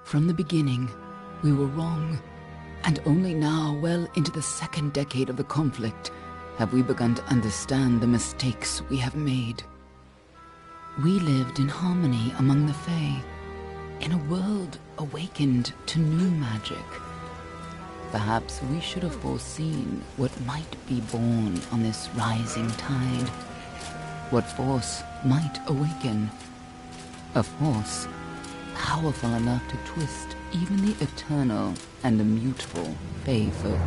From the beginning, we were wrong. And only now, well into the second decade of the conflict, have we begun to understand the mistakes we have made. We lived in harmony among the Fae, in a world awakened to new magic. Perhaps we should have foreseen what might be born on this rising tide. What force might awaken. A force powerful enough to twist even the eternal and immutable Fae folk.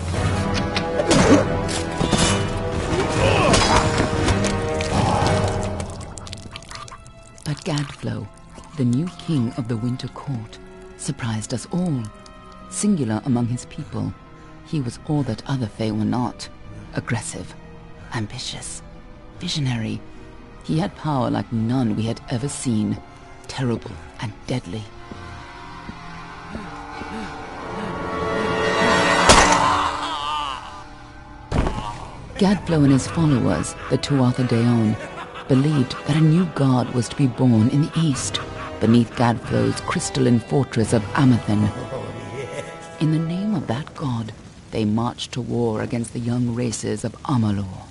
But Gadflow, the new king of the Winter Court, surprised us all. Singular among his people, he was all that other Fae were not. Aggressive, ambitious, visionary. He had power like none we had ever seen, terrible and deadly. Gadflow and his followers, the Tuatha Deon, believed that a new god was to be born in the east, beneath Gadflow's crystalline fortress of Amathen. In the name of that god, they marched to war against the young races of Amalur.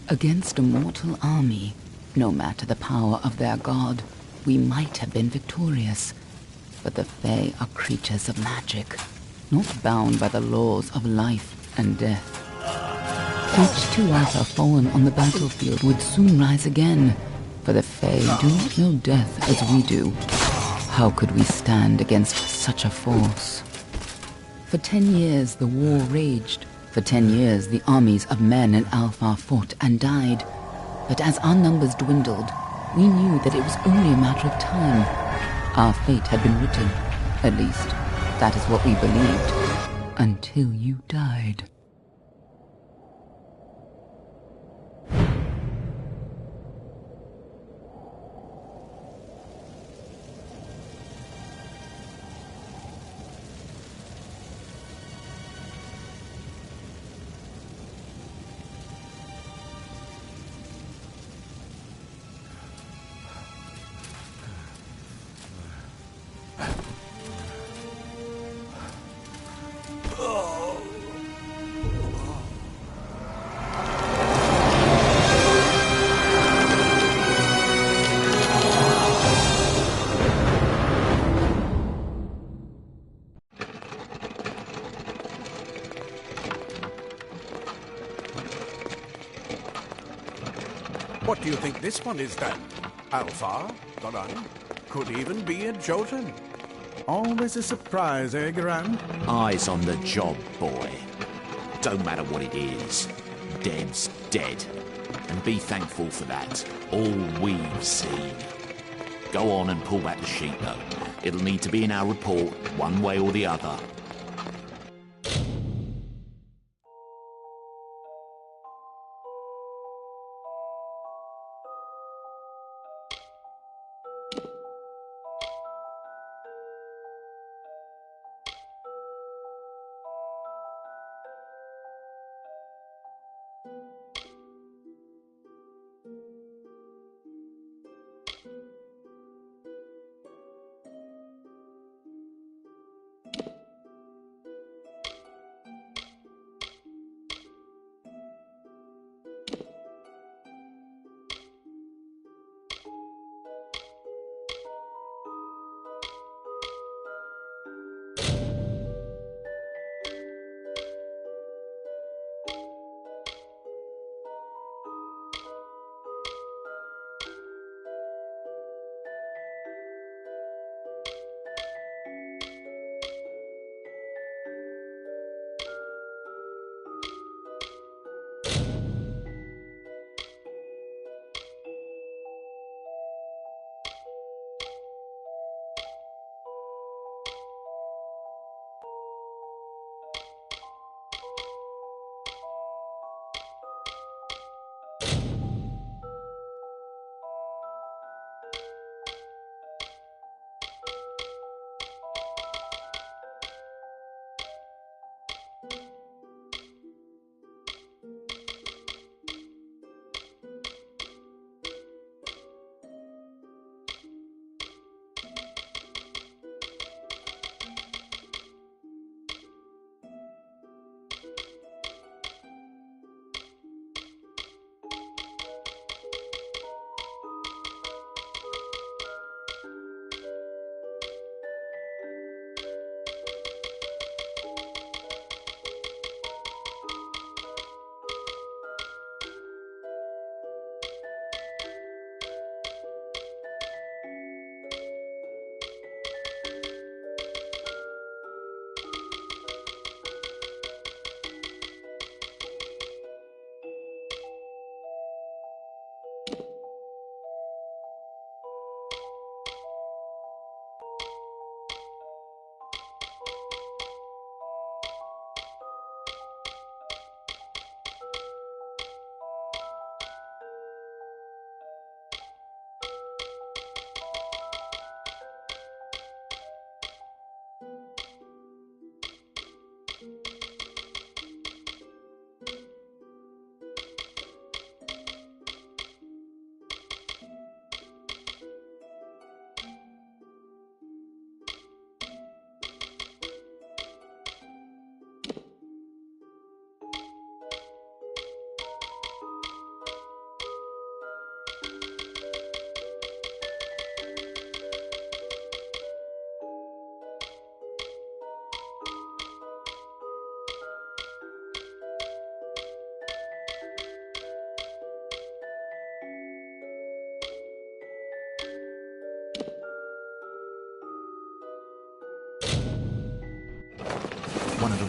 Against a mortal army, no matter the power of their god, we might have been victorious. But the Fae are creatures of magic, not bound by the laws of life and death. Each Tuatha fallen on the battlefield would soon rise again, for the Fae do not know death as we do. How could we stand against such a force? For 10 years the war raged. For 10 years the armies of Men and Alpha fought and died. But as our numbers dwindled, we knew that it was only a matter of time. Our fate had been written. At least, that is what we believed. Until you died. What do you think this one is then? Alpha? Garan? Could even be a Jotun. Always a surprise, eh, Garan? Eyes on the job, boy. Don't matter what it is. Dead's dead. And be thankful for that. All we've seen. Go on and pull back the sheet, though. It'll need to be in our report, one way or the other.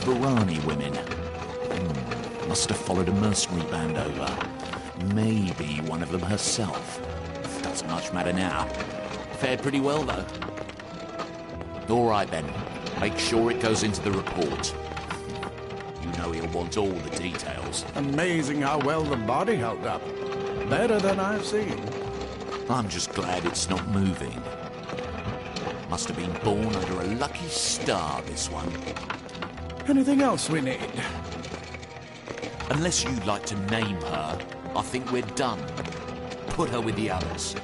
Barani women. Must have followed a mercenary band over. Maybe one of them herself. Doesn't much matter now. Fared pretty well, though. All right, then. Make sure it goes into the report. You know he'll want all the details. Amazing how well the body held up. Better than I've seen. I'm just glad it's not moving. Must have been born under a lucky star, this one. Anything else we need? Unless you'd like to name her, I think we're done. Put her with the others.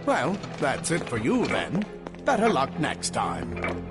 Well, that's it for you then. Better luck next time.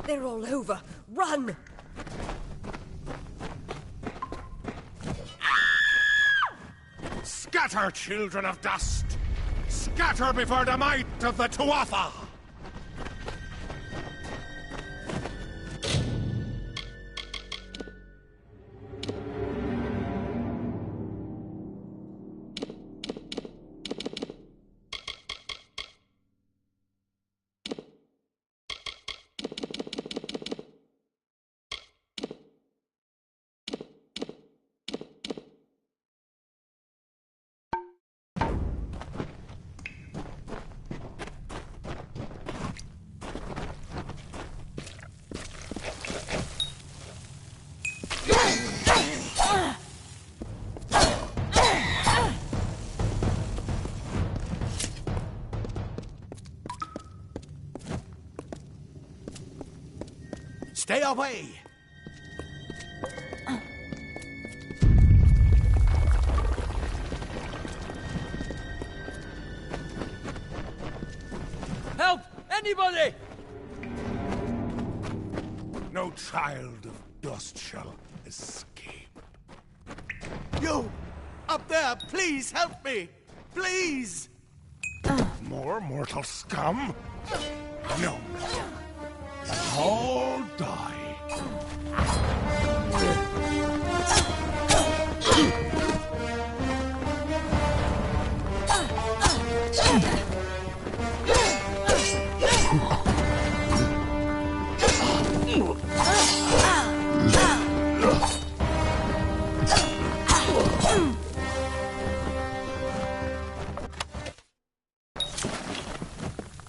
They're all over. Run! Scatter, children of dust! Scatter before the might of the Tuatha! Stay away! Help! Anybody! No child of dust shall escape. You! Up there! Please help me! Please! More mortal scum? No. All die.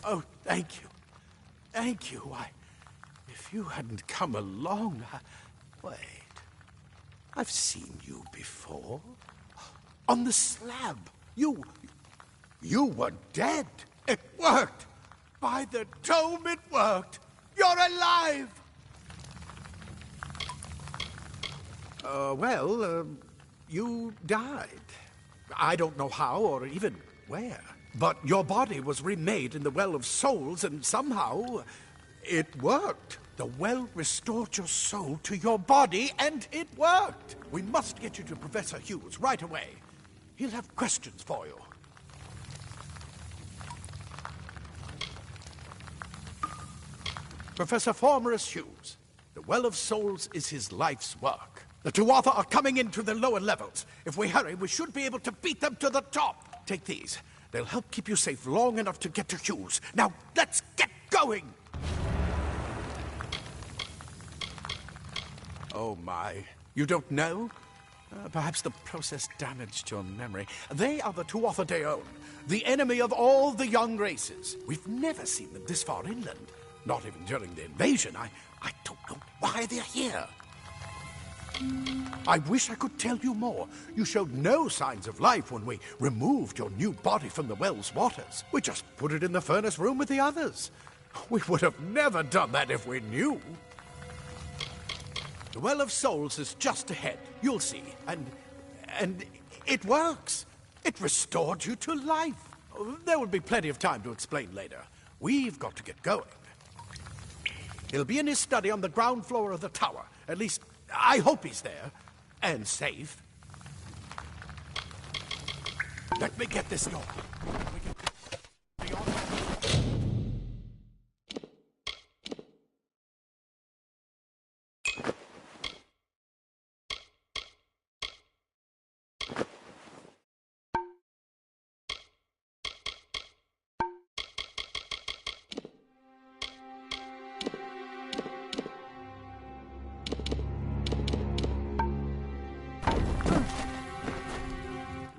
Oh, thank you. Thank you. If you hadn't come along, Wait. I've seen you before. On the slab. You were dead. It worked. By the dome, it worked. You're alive. You died. I don't know how or even where. But your body was remade in the Well of Souls, and somehow it worked. The well restored your soul to your body, and it worked. We must get you to Professor Hughes right away. He'll have questions for you. Professor Formerus Hughes, the Well of Souls is his life's work. The Tuatha are coming into the lower levels. If we hurry, we should be able to beat them to the top. Take these. They'll help keep you safe long enough to get to Hughes. Now, let's get going! Oh, my. You don't know? Perhaps the process damaged your memory. They are the Tuatha Deon, the enemy of all the young races. We've never seen them this far inland. Not even during the invasion. I don't know why they're here. I wish I could tell you more. You showed no signs of life when we removed your new body from the well's waters. We just put it in the furnace room with the others. We would have never done that if we knew. The Well of Souls is just ahead. You'll see. And it works. It restored you to life. There will be plenty of time to explain later. We've got to get going. He'll be in his study on the ground floor of the tower. At least, I hope he's there. And safe. Let me get this door.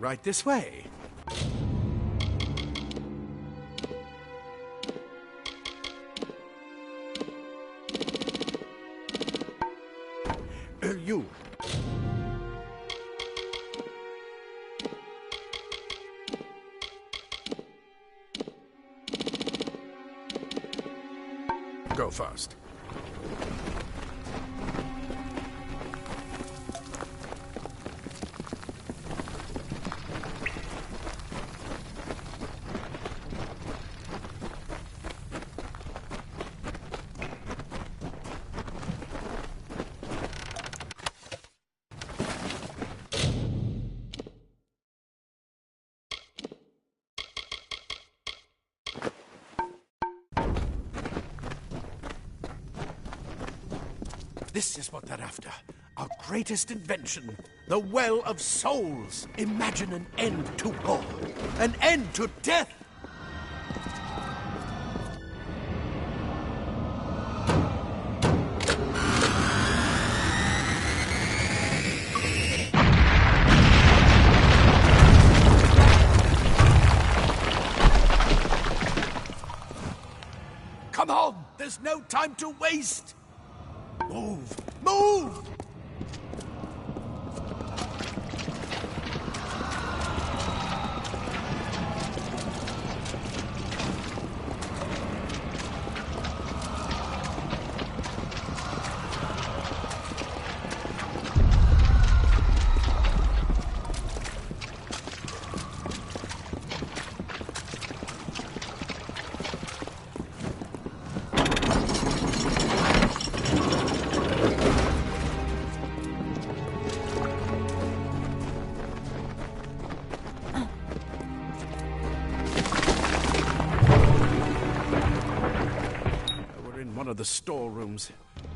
Right this way. You. Go first. This is what they're after. Our greatest invention. The Well of Souls. Imagine an end to war. An end to death. Come on! There's no time to waste! Move! Move! One of the storerooms.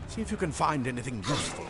See if you can find anything useful.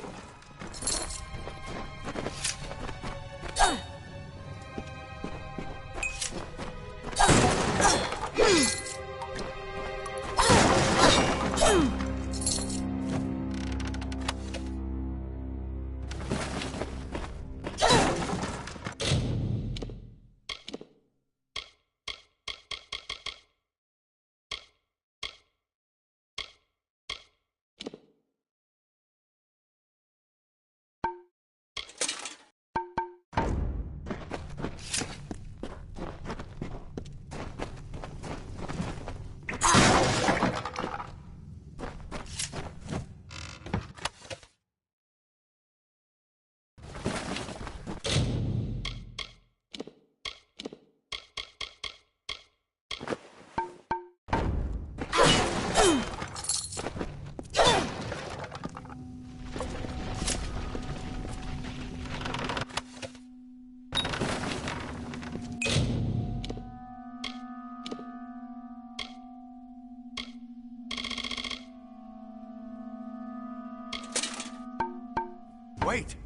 Wait!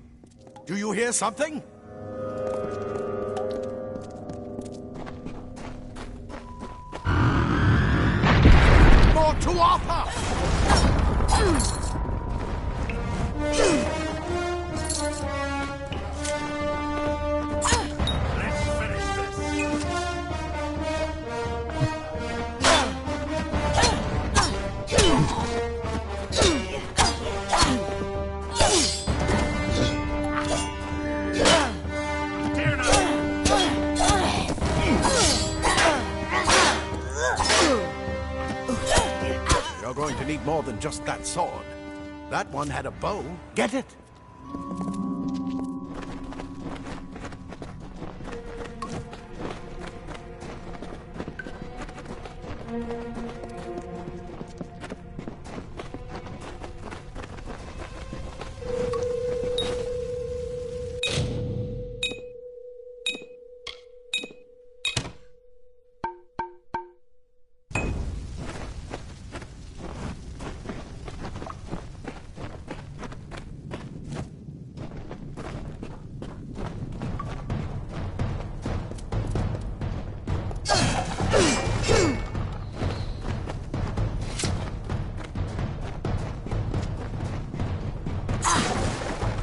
Do you hear something? More Tuatha! You're going to need more than just that sword. That one had a bow. Get it?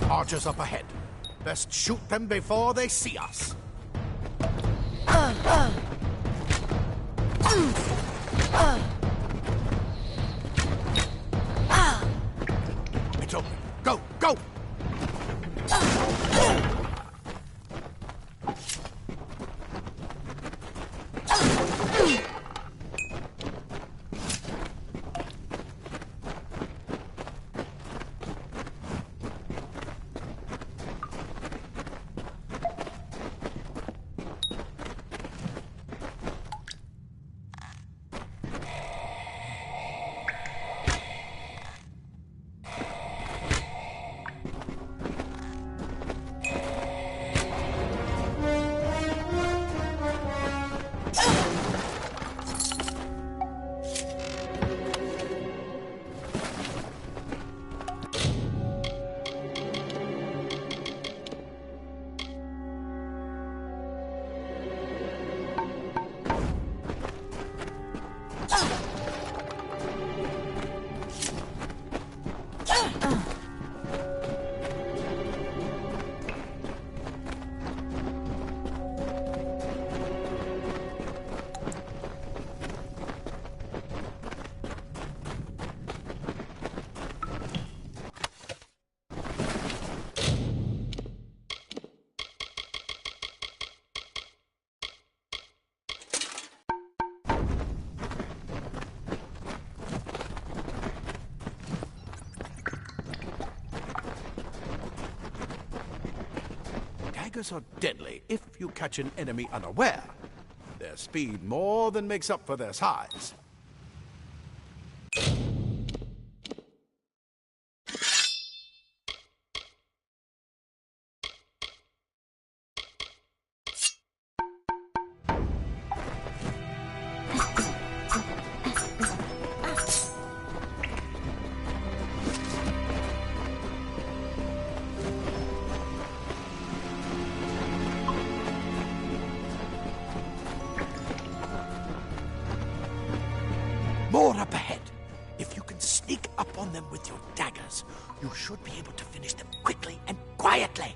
Archers up ahead. Best shoot them before they see us. It's open. Go, go! Daggers are deadly if you catch an enemy unaware. Their speed more than makes up for their size. More up ahead. If you can sneak up on them with your daggers, you should be able to finish them quickly and quietly.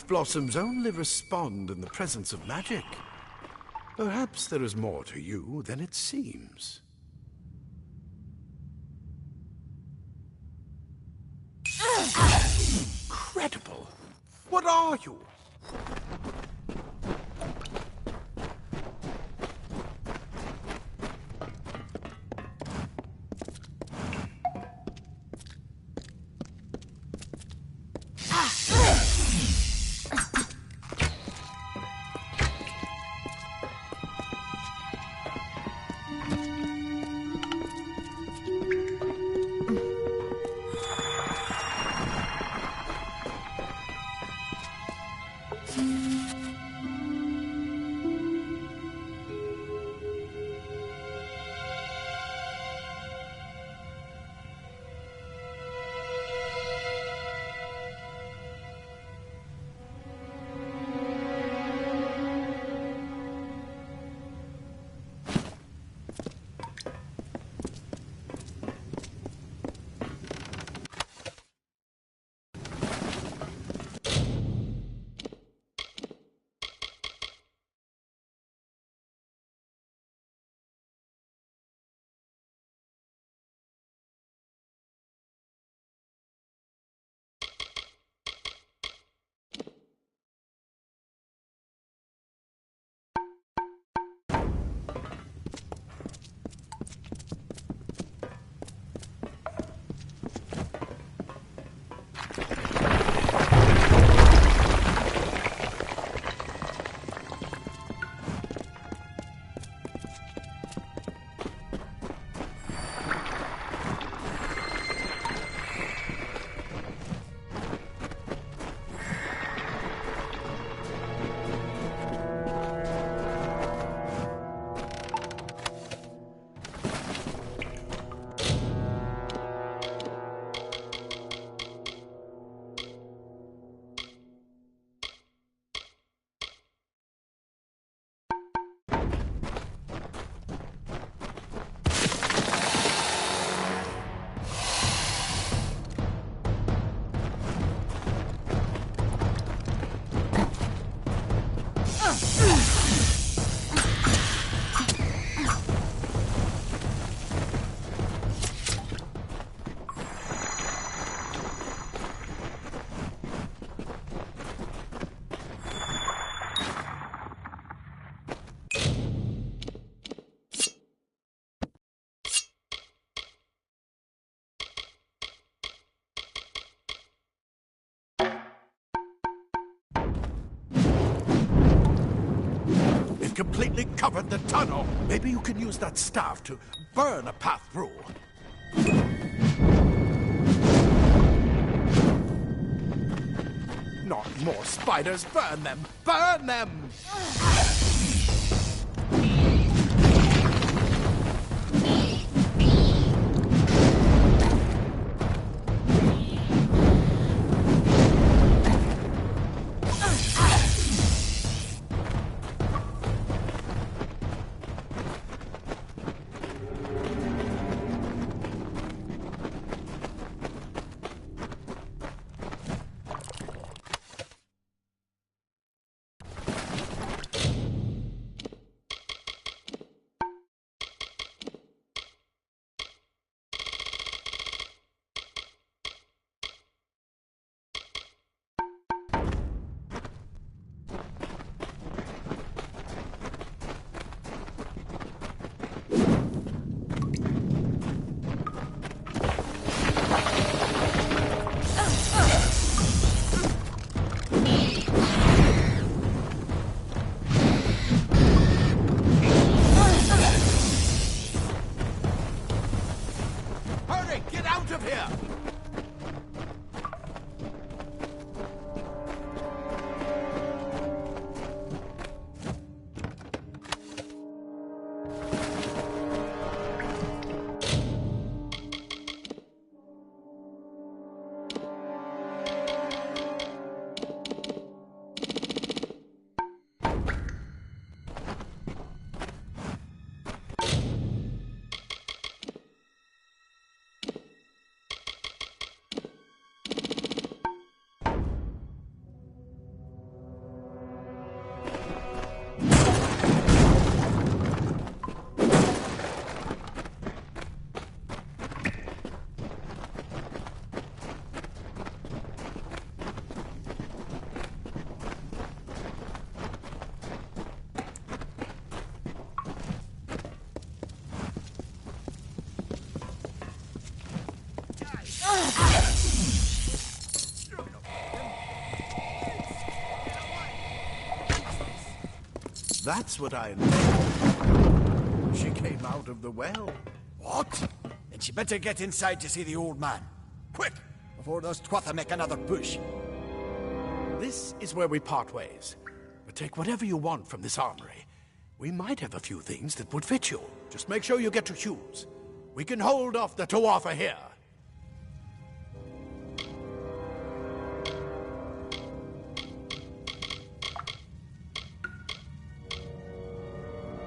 blossoms only respond in the presence of magic. Perhaps there is more to you than it seems. Incredible! What are you? Completely covered the tunnel. Maybe you can use that staff to burn a path through. Not more spiders. Burn them. Burn them! That's what I intended. She came out of the well. What? Then she better get inside to see the old man. Quick, before those Twatha make another push. This is where we part ways. But take whatever you want from this armory. We might have a few things that would fit you. Just make sure you get to Hughes. We can hold off the Tuatha here.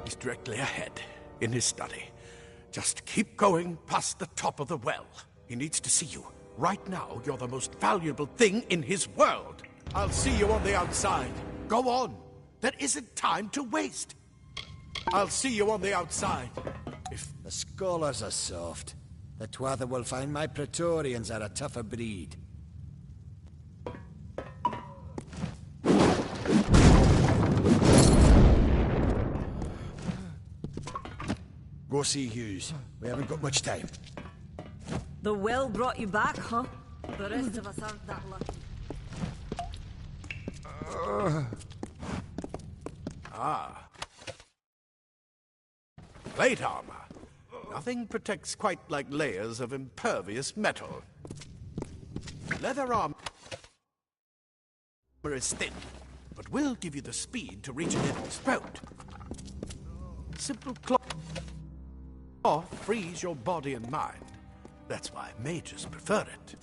He's directly ahead, in his study. Just keep going past the top of the well. He needs to see you. Right now, you're the most valuable thing in his world. I'll see you on the outside. Go on. There isn't time to waste. I'll see you on the outside. If the scholars are soft, the Tuatha will find my Praetorians are a tougher breed. Go see Hughes. We haven't got much time. The well brought you back, huh? The rest of us aren't that lucky. Plate armor. Nothing protects quite like layers of impervious metal. Leather armor is thin, but will give you the speed to reach an enemy's throat. Simple cloth frees your body and mind. That's why mages prefer it.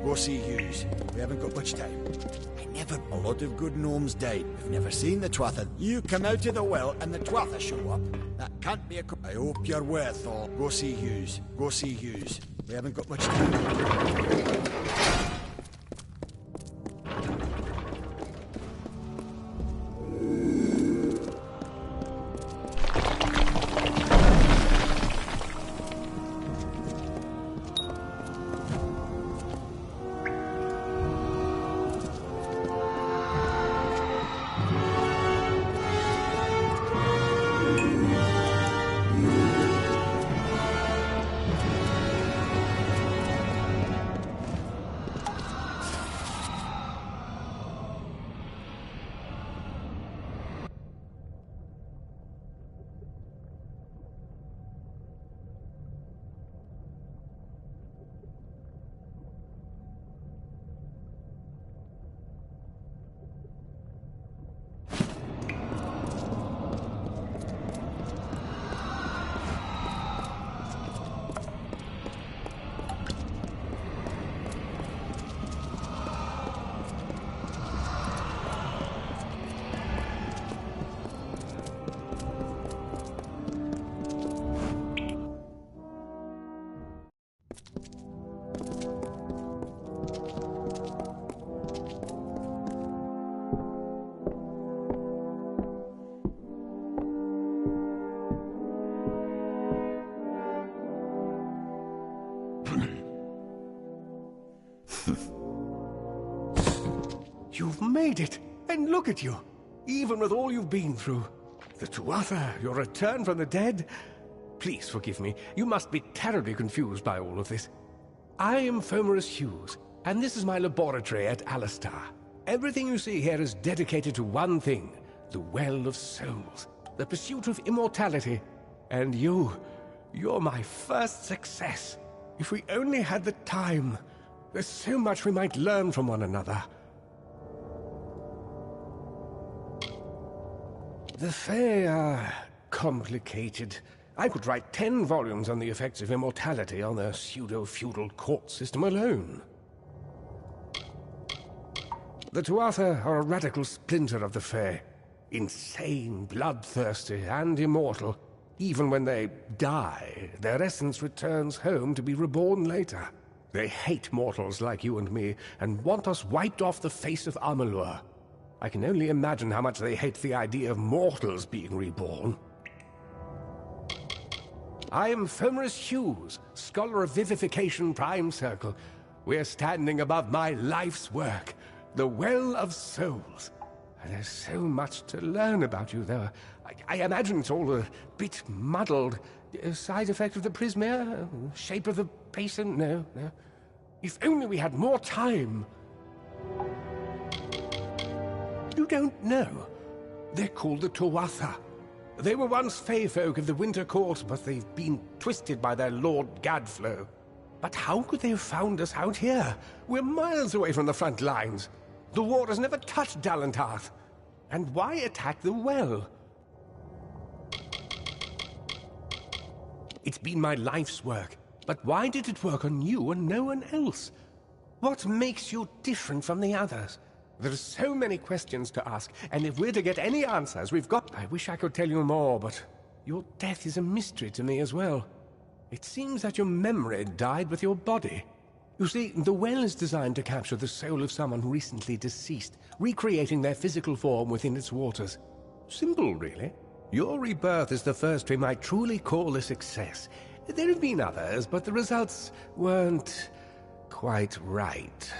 Go see Hughes. We haven't got much time. A lot of good gnomes died. We've never seen the Tuatha. You come out of the well and the Tuatha show up. That can't be a I hope you're worth all. Go see Hughes. Go see Hughes. We haven't got much time. You've made it! And look at you! Even with all you've been through. The Tuatha, your return from the dead. Please forgive me. You must be terribly confused by all of this. I am Fomerus Hughes, and this is my laboratory at Alistar. Everything you see here is dedicated to one thing, the Well of Souls, the pursuit of immortality. And you're my first success. If we only had the time, there's so much we might learn from one another. The Fae are complicated. I could write 10 volumes on the effects of immortality on their pseudo-feudal court system alone. The Tuatha are a radical splinter of the Fae. Insane, bloodthirsty, and immortal. Even when they die, their essence returns home to be reborn later. They hate mortals like you and me, and want us wiped off the face of Amalur. I can only imagine how much they hate the idea of mortals being reborn. I am Fomorus Hughes, Scholar of Vivification Prime Circle. We're standing above my life's work, the Well of Souls. And there's so much to learn about you, though. I imagine it's all a bit muddled. A side effect of the prismere? Shape of the basin? No. If only we had more time. You don't know. They're called the Tuatha. They were once Fey folk of the Winter Court, but they've been twisted by their Lord Gadflow. But how could they have found us out here? We're miles away from the front lines. The war has never touched Dalantarth. And why attack the well? It's been my life's work. But why did it work on you and no one else? What makes you different from the others? There are so many questions to ask, and if we're to get any answers, we've got... I wish I could tell you more, but your death is a mystery to me as well. It seems that your memory died with your body. You see, the well is designed to capture the soul of someone recently deceased, recreating their physical form within its waters. Simple, really. Your rebirth is the first we might truly call a success. There have been others, but the results weren't quite right.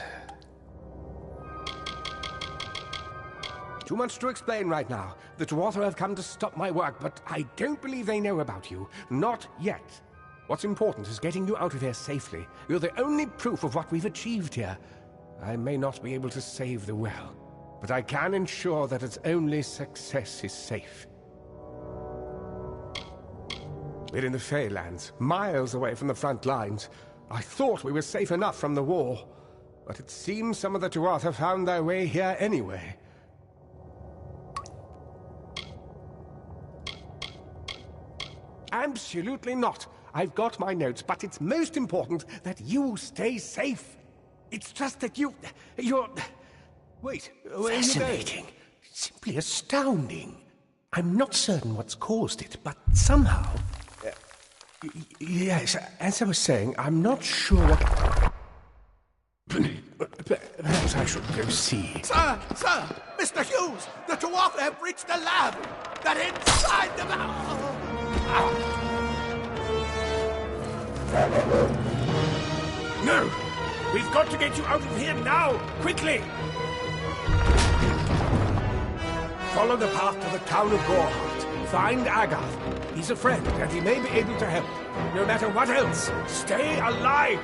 Too much to explain right now. The Tuatha have come to stop my work, but I don't believe they know about you. Not yet. What's important is getting you out of here safely. You're the only proof of what we've achieved here. I may not be able to save the well, but I can ensure that its only success is safe. We're in the Feylands, miles away from the front lines. I thought we were safe enough from the war, but it seems some of the Tuatha found their way here anyway. Absolutely not. I've got my notes, but it's most important that you stay safe. It's just that you're... Wait, where are you going? Fascinating. Simply astounding. I'm not certain what's caused it, but somehow... yes, as I was saying, I'm not sure what... Perhaps I should go see. Sir! Mr. Hughes! The Tuatha have reached the lab! They're inside the lab! No! We've got to get you out of here now! Quickly! Follow the path to the town of Gorhart. Find Agath. He's a friend, and he may be able to help. No matter what else, stay alive!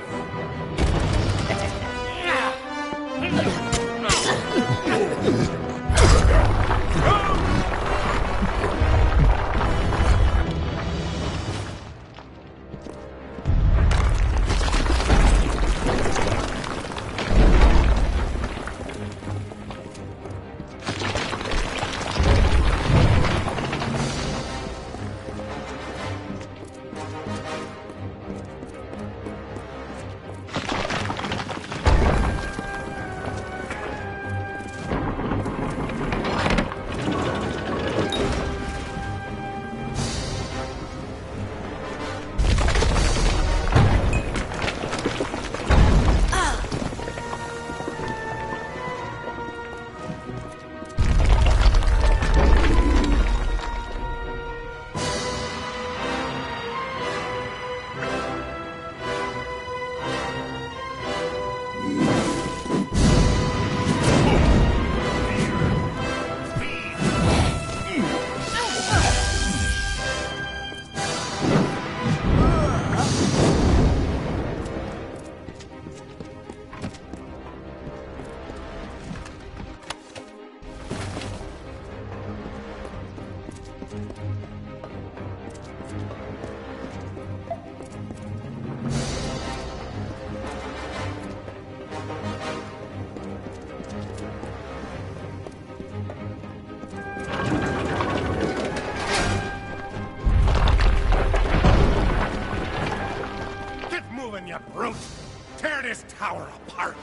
this tower apart.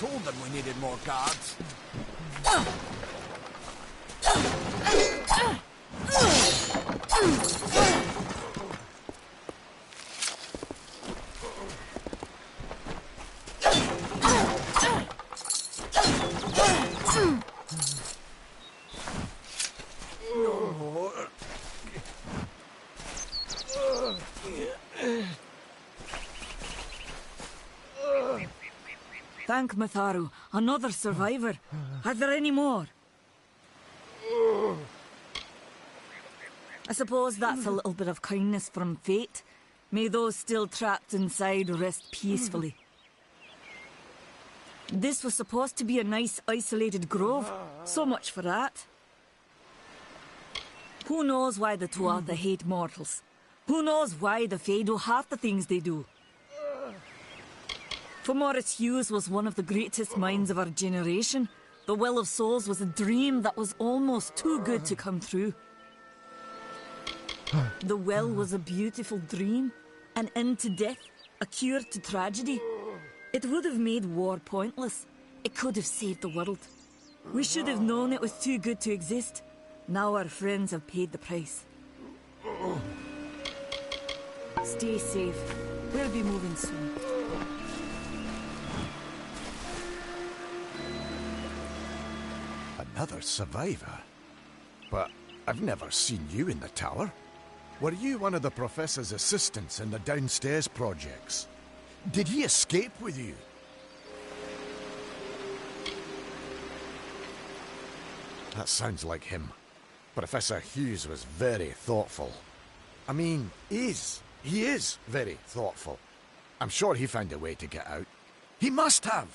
Told them we needed more guards. Thank Matharu. Another survivor. Are there any more? I suppose that's a little bit of kindness from fate. May those still trapped inside rest peacefully. This was supposed to be a nice isolated grove. So much for that. Who knows why the Tuatha hate mortals? Who knows why the Fae do half the things they do? For Morris Hughes was one of the greatest minds of our generation. The Well of Souls was a dream that was almost too good to come true. The well was a beautiful dream, an end to death, a cure to tragedy. It would have made war pointless. It could have saved the world. We should have known it was too good to exist. Now our friends have paid the price. Stay safe. We'll be moving soon. Another survivor? But I've never seen you in the tower. Were you one of the Professor's assistants in the downstairs projects? Did he escape with you? That sounds like him. Professor Hughes was very thoughtful. I mean, he is very thoughtful. I'm sure he found a way to get out. He must have!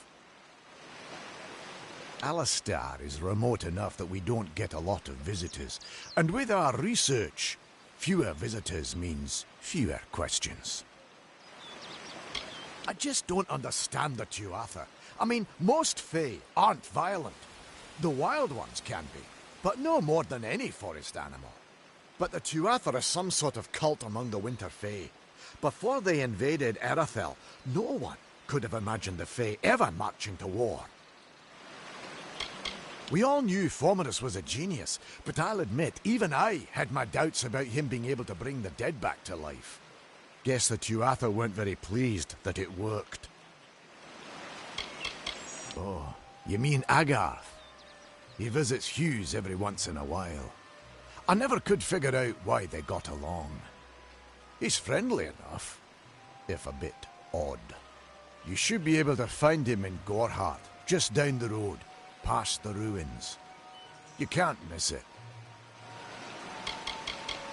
Alistair is remote enough that we don't get a lot of visitors. And with our research, fewer visitors means fewer questions. I just don't understand the Tuatha. I mean, most Fae aren't violent. The wild ones can be, but no more than any forest animal. But the Tuatha are some sort of cult among the Winter Fae. Before they invaded Erethel, no one could have imagined the Fae ever marching to war. We all knew Fomerus was a genius, but I'll admit, even I had my doubts about him being able to bring the dead back to life. Guess the Tuatha weren't very pleased that it worked. Oh, you mean Agarth? He visits Hughes every once in a while. I never could figure out why they got along. He's friendly enough, if a bit odd. You should be able to find him in Gorhart, just down the road. Past the ruins. You can't miss it.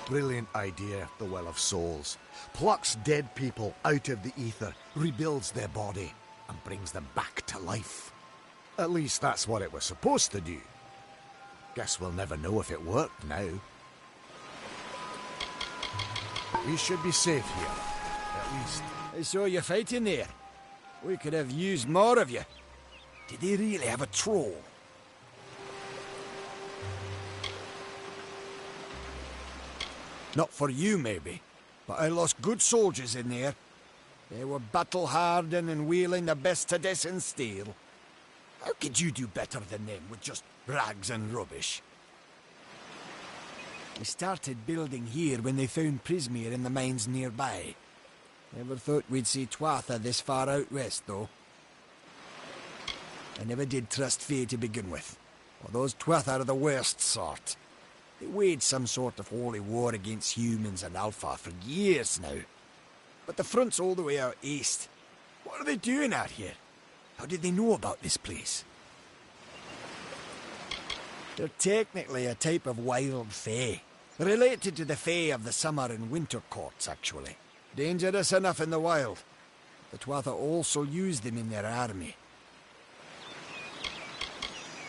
Brilliant idea, the Well of Souls. Plucks dead people out of the ether, rebuilds their body, and brings them back to life. At least that's what it was supposed to do. Guess we'll never know if it worked now. We should be safe here, at least. I saw you fighting there. We could have used more of you. Did they really have a troll? Not for you, maybe, but I lost good soldiers in there. They were battle-hardened and wielding the best Tedescan steel. How could you do better than them with just rags and rubbish? We started building here when they found Prismere in the mines nearby. Never thought we'd see Tuatha this far out west, though. I never did trust Fae to begin with. Well, those Tuatha are the worst sort. They waged some sort of holy war against humans and Alpha for years now. But the front's all the way out east. What are they doing out here? How did they know about this place? They're technically a type of wild Fae. Related to the Fae of the summer and winter courts, actually. Dangerous enough in the wild. The Tuatha also use them in their army.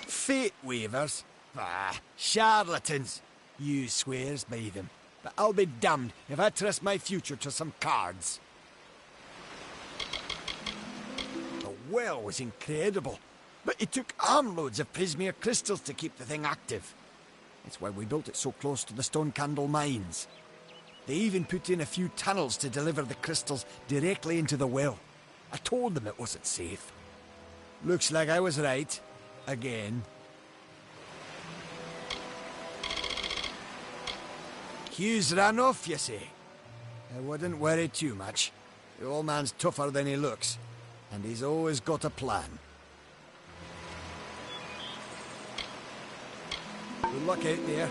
Fate weavers? Ah, charlatans. Hughes swears by them. but I'll be damned if I trust my future to some cards. The well was incredible, but it took armloads of Prismere crystals to keep the thing active. That's why we built it so close to the Stone Candle mines. They even put in a few tunnels to deliver the crystals directly into the well. I told them it wasn't safe. Looks like I was right. Again. Hugh's ran off, you say? I wouldn't worry too much. The old man's tougher than he looks, and he's always got a plan. Good luck out there.